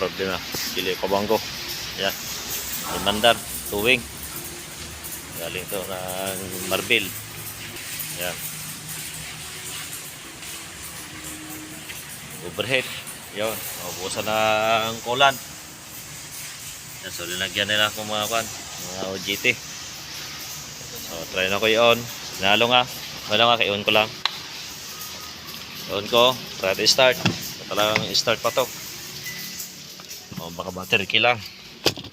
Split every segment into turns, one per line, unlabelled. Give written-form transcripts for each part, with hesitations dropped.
problema. Pili Kabanggo. Yan. Mandar, tuwing. Galing to ng Marbil. Yan. Overhead. Yun. Ubusan ng kulan. Yan. So, linagyan nila kung mga OGT. So, try na ko i-on. Nalo nga. Wala nga, i-on ko lang. I-on ko. Try to start. Talagang start pa to. O, baka battery lang.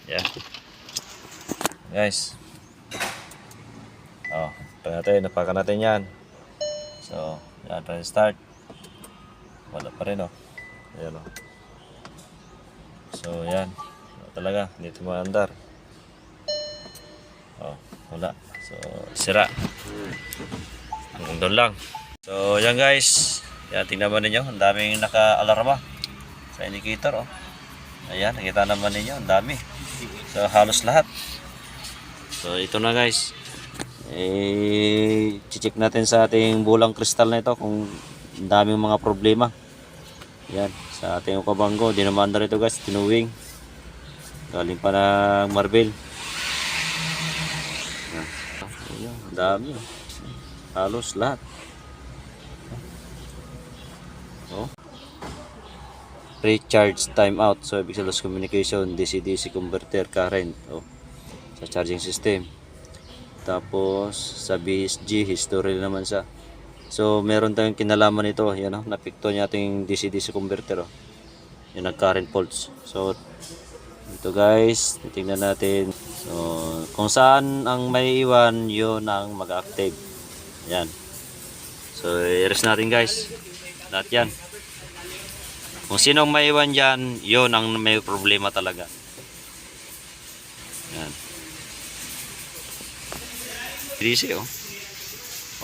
Yeah. Guys. O, try natin. Napakan natin yan. So, yan. Try to start. Wala pa rin o. Ayan o. So, yan. Talaga. Hindi ito maandar. O, wala. So, sira. Hanggang doon lang. So, yan guys. Yan, tingnan naman ninyo. Ang daming naka-alarma sa indicator. Oh. Ayan, nakita naman ninyo. Ang dami. So, halos lahat. So, ito na guys. Check natin sa ating bulang kristal na ito kung ang daming mga problema. Yan, sa ating Kabanggo. Dinamanda ito guys. Tinuwing. Galing pa ng Marbil. Ayan, ang dami. Halos lahat. Oh. Recharge timeout. So, ibig sabihin communication, DC-DC converter current. Oh. Sa charging system. Tapos, sa BSG, history naman siya. So, meron tayong kinalaman ito. Yan, oh. Napikto niya ating DC-DC converter. Oh. Yung nag-current faults. So, ito guys, titingnan natin. So, kung saan ang may iwan, yun ang mag-active. Yan. So, i-rest natin guys. Lahat yan. Kung sinong may iwan dyan, yun ang may problema talaga. Yan. DC oh.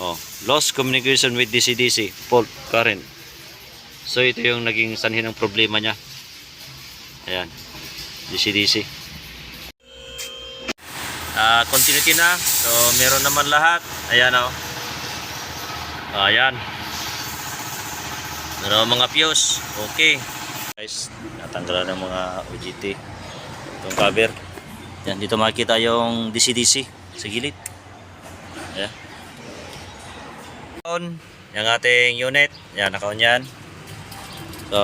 Oh, lost communication with DC-DC fault current. So ito yung naging sanhi ng problema niya. Ayan. DC-DC. Continuity na. So meron naman lahat. Ayan oh. Ayan. Meron mga fuse. Okay. Guys, natanggalan ng mga OGT. Itong cover. Yan, dito makikita yung DC-DC sa gilid. Ayan. Yung ating unit. Yan, naka-on yan. So,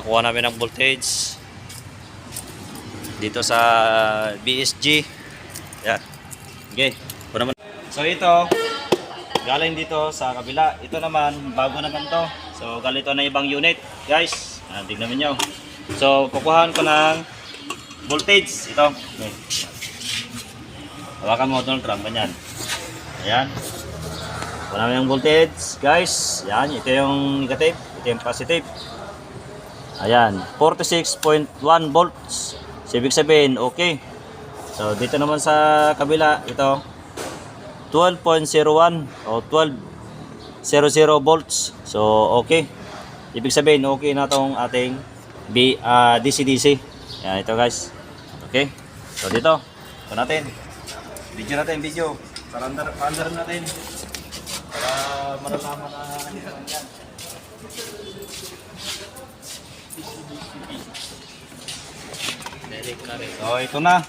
kuha namin ng voltage. Dito sa BSG. Yan. Okay. So, ito. Galing dito sa kabila. Ito naman, bago naman to. So, galito na ibang unit. Guys, tignan nyo. So, kukuhaan ko ng voltage. Ito. Okay. Hawakan mo Donald Trump. Ganyan. Ayan. Kuha namin yung voltage. Guys, yan. Ito yung negative. Ito yung positive. Ayan. 46.1 volts. So, ibig sabihin, okay. So, dito naman sa kabila, ito. 12.01 o 12.00 volts. So, okay. Ibig sabihin, okay na itong ating DC-DC. Yan, ito guys. Okay. So, dito. Ito natin. Video natin, video. Para under natin. Para maralaman na yan. So, ito na.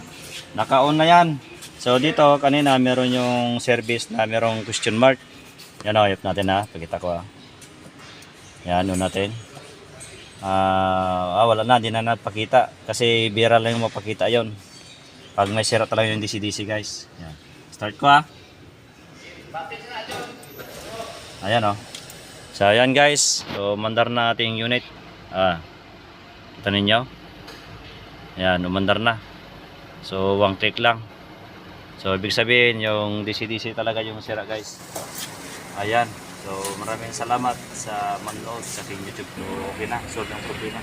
Naka-on na yan. So, dito, kanina, meron yung service na merong question mark. Yan o, yap natin ha. Pakita ko ha. Yan, yun natin. Wala na, hindi na napakita. Kasi bira lang yung mapakita yon. Pag may sira talaga yung DC-DC guys. Yan. Start ko ha. Ayan o. So, ayan guys. So, mandar na ating unit. Kita ninyo. Ayan, umandar na. So, one click lang. So, ibig sabihin, yung DC-DC talaga yung sira guys. Ayan. So, maraming salamat sa manood sa aking YouTube. So, okay na. Solve ang problema.